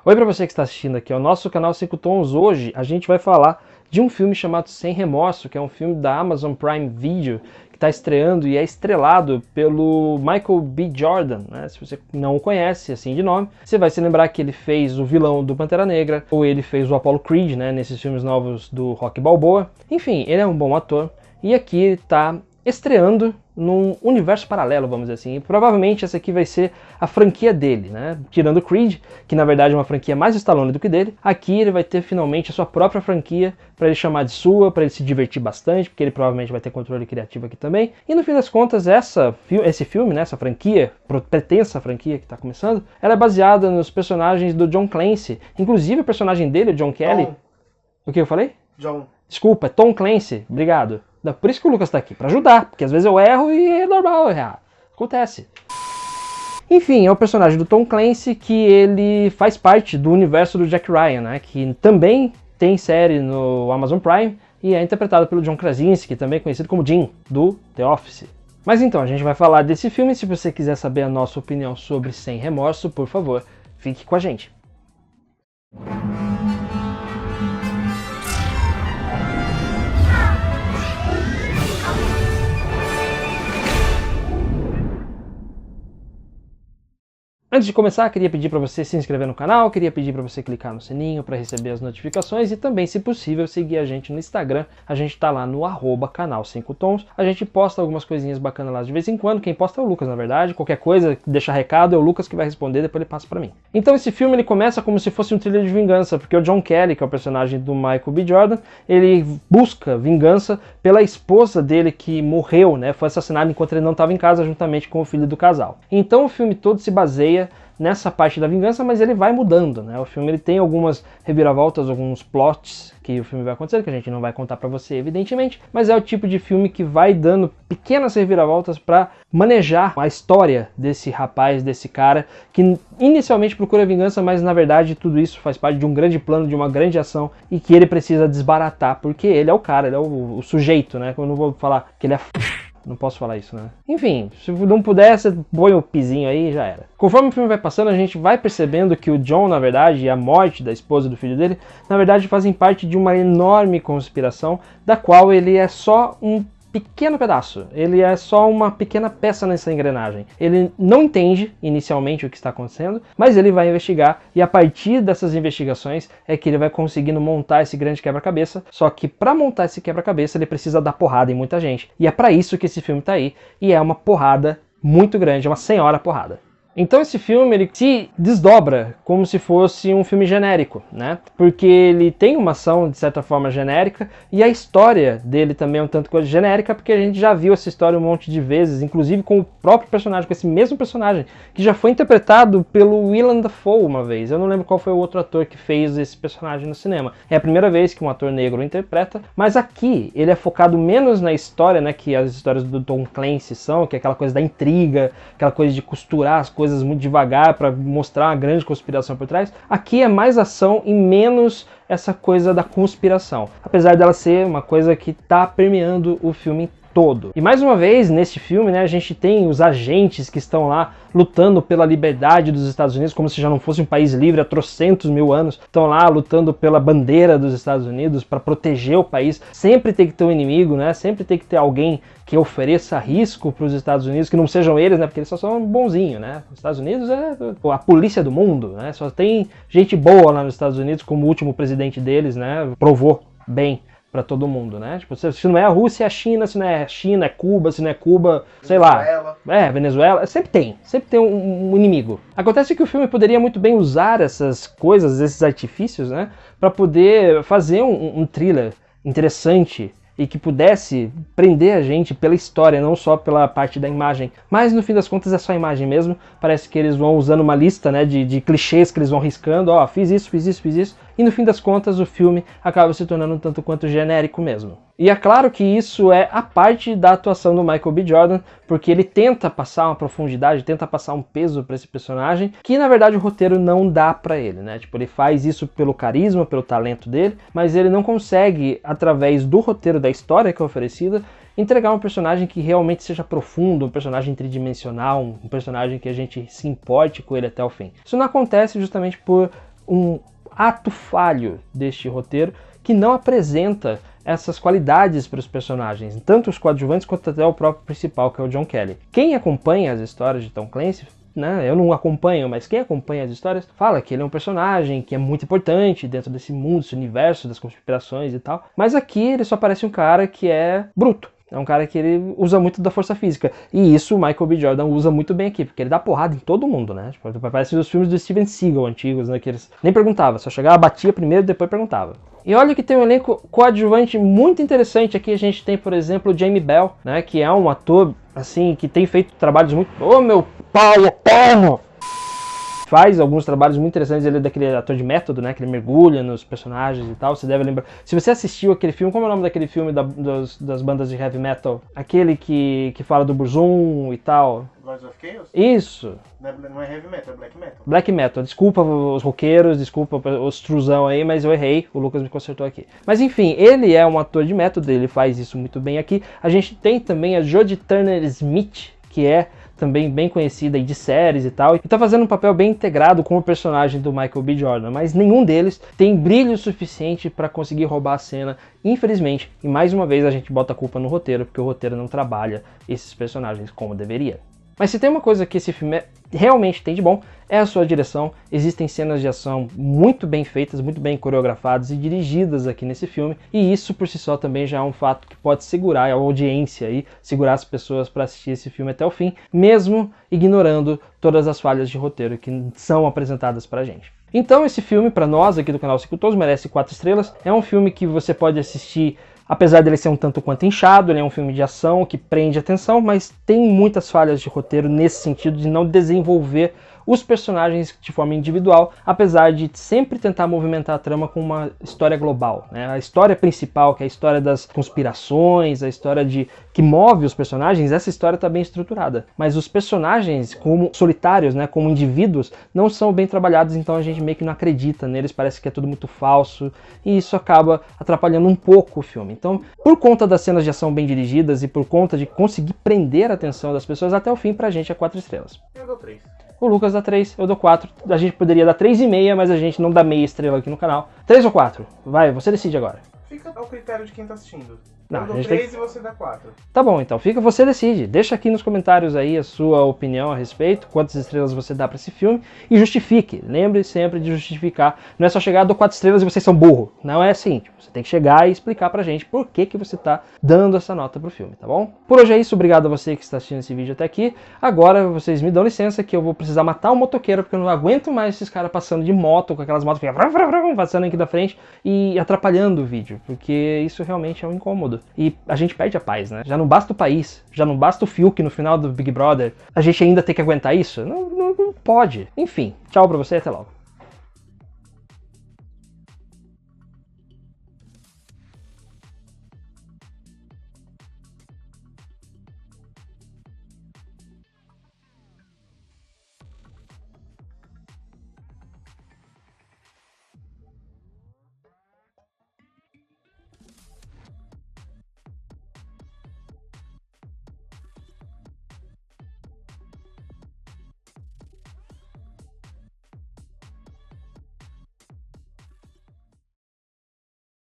Oi para você que está assistindo aqui ao nosso canal 5 Tons. Hoje a gente vai falar de um filme chamado Sem Remorso, que é um filme da Amazon Prime Video, que está estreando e é estrelado pelo Michael B. Jordan, né? Se você não o conhece assim de nome, você vai se lembrar que ele fez o vilão do Pantera Negra, ou ele fez o Apollo Creed, né? Nesses filmes novos do Rocky Balboa. Enfim, ele é um bom ator e aqui ele está estreando num universo paralelo, vamos dizer assim. E provavelmente essa aqui vai ser a franquia dele, né? Tirando o Creed, que na verdade é uma franquia mais Stallone do que dele, aqui ele vai ter finalmente a sua própria franquia para ele chamar de sua, para ele se divertir bastante, porque ele provavelmente vai ter controle criativo aqui também. E no fim das contas, esse filme, né, essa franquia, pretensa franquia que está começando, ela é baseada nos personagens do John Clancy. Inclusive o personagem dele, o John Kelly... O que eu falei? John. Desculpa, é Tom Clancy, obrigado. Por isso que o Lucas tá aqui, pra ajudar, porque às vezes eu erro e é normal errar. Acontece. Enfim, é o personagem do Tom Clancy que ele faz parte do universo do Jack Ryan, né? Que também tem série no Amazon Prime e é interpretado pelo John Krasinski, também conhecido como Jim, do The Office. Mas então, a gente vai falar desse filme. Se você quiser saber a nossa opinião sobre Sem Remorso, por favor, fique com a gente. Antes de começar, queria pedir para você se inscrever no canal, queria pedir para você clicar no sininho para receber as notificações e também, se possível, seguir a gente no Instagram. A gente tá lá no @canal 5 Tons. A gente posta algumas coisinhas bacanas lá de vez em quando. Quem posta é o Lucas, na verdade. Qualquer coisa, deixar recado, é o Lucas que vai responder, depois ele passa para mim. Então esse filme ele começa como se fosse um thriller de vingança, porque o John Kelly, que é o personagem do Michael B. Jordan, ele busca vingança pela esposa dele que morreu, né? Foi assassinada enquanto ele não estava em casa, juntamente com o filho do casal. Então o filme todo se baseia nessa parte da vingança, mas ele vai mudando, né? O filme ele tem algumas reviravoltas, alguns plots que o filme vai acontecer, que a gente não vai contar pra você, evidentemente, mas é o tipo de filme que vai dando pequenas reviravoltas pra manejar a história desse rapaz, desse cara, que inicialmente procura vingança, mas na verdade tudo isso faz parte de um grande plano, de uma grande ação, e que ele precisa desbaratar, porque ele é o cara, ele é o sujeito, né? Eu não vou falar que ele é não posso falar isso, né? Enfim, se não puder, você põe o pizinho aí e já era. Conforme o filme vai passando, a gente vai percebendo que o John, na verdade, e a morte da esposa e do filho dele, na verdade fazem parte de uma enorme conspiração, da qual ele é só um pequeno pedaço, ele é só uma pequena peça nessa engrenagem. Ele não entende inicialmente o que está acontecendo, mas ele vai investigar e a partir dessas investigações é que ele vai conseguindo montar esse grande quebra-cabeça, só que para montar esse quebra-cabeça ele precisa dar porrada em muita gente. E é para isso que esse filme tá aí, e é uma porrada muito grande, é uma senhora porrada. Então esse filme ele se desdobra como se fosse um filme genérico, né? Porque ele tem uma ação de certa forma genérica e a história dele também é um tanto coisa genérica, porque a gente já viu essa história um monte de vezes, inclusive com o próprio personagem, com esse mesmo personagem, que já foi interpretado pelo Willem Dafoe uma vez. Eu não lembro qual foi o outro ator que fez esse personagem no cinema. É a primeira vez que um ator negro o interpreta, mas aqui ele é focado menos na história, né, que as histórias do Tom Clancy são, que é aquela coisa da intriga, aquela coisa de costurar as coisas muito devagar para mostrar uma grande conspiração por trás. Aqui é mais ação e menos essa coisa da conspiração, apesar dela ser uma coisa que está permeando o filme todo. E mais uma vez, nesse filme, né, a gente tem os agentes que estão lá lutando pela liberdade dos Estados Unidos, como se já não fosse um país livre há trocentos mil anos, estão lá lutando pela bandeira dos Estados Unidos para proteger o país. Sempre tem que ter um inimigo, né? Sempre tem que ter alguém que ofereça risco para os Estados Unidos, que não sejam eles, né? Porque eles só são bonzinhos, né? Os Estados Unidos é a polícia do mundo, né? Só tem gente boa lá nos Estados Unidos, como o último presidente deles, né? Provou bem para todo mundo, né? Tipo, se não é a Rússia, é a China, se não é a China, é Cuba, se não é Cuba, sei lá. Venezuela, sempre tem um inimigo. Acontece que o filme poderia muito bem usar essas coisas, esses artifícios, né? Para poder fazer um thriller interessante e que pudesse prender a gente pela história, não só pela parte da imagem. Mas no fim das contas é só a imagem mesmo. Parece que eles vão usando uma lista, né, de clichês que eles vão riscando. Ó, fiz isso. E no fim das contas o filme acaba se tornando um tanto quanto genérico mesmo. E é claro que isso é a parte da atuação do Michael B. Jordan, porque ele tenta passar uma profundidade, tenta passar um peso para esse personagem, que na verdade o roteiro não dá para ele, né? Tipo, ele faz isso pelo carisma, pelo talento dele, mas ele não consegue, através do roteiro da história que é oferecida, entregar um personagem que realmente seja profundo, um personagem tridimensional, um personagem que a gente se importe com ele até o fim. Isso não acontece justamente por um ato falho deste roteiro que não apresenta essas qualidades para os personagens, tanto os coadjuvantes quanto até o próprio principal, que é o John Kelly. Quem acompanha as histórias de Tom Clancy, né, eu não acompanho, mas quem acompanha as histórias fala que ele é um personagem que é muito importante dentro desse mundo, desse universo das conspirações e tal, mas aqui ele só parece um cara que é bruto. É um cara que ele usa muito da força física. E isso o Michael B. Jordan usa muito bem aqui, porque ele dá porrada em todo mundo, né? Tipo, parece os filmes do Steven Seagal antigos, né? Que eles nem perguntavam, só chegava, batia primeiro e depois perguntava. E olha que tem um elenco coadjuvante muito interessante aqui. A gente tem, por exemplo, o Jamie Bell, né? Que é um ator, assim, que tem feito trabalhos muito... Ô, meu pau, porra! Faz alguns trabalhos muito interessantes, ele é daquele ator de método, né, que ele mergulha nos personagens e tal, você deve lembrar. Se você assistiu aquele filme, como é o nome daquele filme das bandas de heavy metal? Aquele que fala do Burzum e tal. Lords of Chaos? Isso. Não é heavy metal, é black metal. Black metal. Desculpa os roqueiros, desculpa os truzão aí, mas eu errei, o Lucas me consertou aqui. Mas enfim, ele é um ator de método, ele faz isso muito bem aqui. A gente tem também a Jodie Turner-Smith, que é também bem conhecida aí de séries e tal, e tá fazendo um papel bem integrado com o personagem do Michael B. Jordan, mas nenhum deles tem brilho suficiente para conseguir roubar a cena, infelizmente, e mais uma vez a gente bota a culpa no roteiro, porque o roteiro não trabalha esses personagens como deveria. Mas se tem uma coisa que esse filme realmente tem de bom, é a sua direção. Existem cenas de ação muito bem feitas, muito bem coreografadas e dirigidas aqui nesse filme, e isso por si só também já é um fato que pode segurar a audiência e segurar as pessoas para assistir esse filme até o fim, mesmo ignorando todas as falhas de roteiro que são apresentadas pra gente. Então esse filme, para nós aqui do canal 5 Tons, merece 4 estrelas. É um filme que você pode assistir, apesar dele ser um tanto quanto inchado, ele é um filme de ação que prende atenção, mas tem muitas falhas de roteiro nesse sentido de não desenvolver os personagens de forma individual, apesar de sempre tentar movimentar a trama com uma história global, né? A história principal, que é a história das conspirações, a história que move os personagens, essa história está bem estruturada. Mas os personagens, como solitários, né, como indivíduos, não são bem trabalhados, então a gente meio que não acredita neles, parece que é tudo muito falso, e isso acaba atrapalhando um pouco o filme. Então, por conta das cenas de ação bem dirigidas e por conta de conseguir prender a atenção das pessoas, até o fim pra gente é 4 estrelas. Eu dou 3. O Lucas dá 3, eu dou 4. A gente poderia dar 3,5, mas a gente não dá meia estrela aqui no canal. 3 ou 4? Vai, você decide agora. Fica ao critério de quem tá assistindo. Não, eu dou a gente 3 e você dá 4. Tá bom, então você decide. Deixa aqui nos comentários aí a sua opinião a respeito, quantas estrelas você dá pra esse filme e justifique. Lembre sempre de justificar. Não é só chegar, dou 4 estrelas e vocês são burro. Não é assim. Você tem que chegar e explicar pra gente por que você tá dando essa nota pro filme, tá bom? Por hoje é isso. Obrigado a você que está assistindo esse vídeo até aqui. Agora vocês me dão licença que eu vou precisar matar um motoqueiro porque eu não aguento mais esses caras passando de moto com aquelas motos que ficam passando aqui da frente e atrapalhando o vídeo, porque isso realmente é um incômodo. E a gente perde a paz, né? Já não basta o país, já não basta o Fiuk no final do Big Brother, a gente ainda tem que aguentar isso? Não pode. Enfim, tchau pra você e até logo.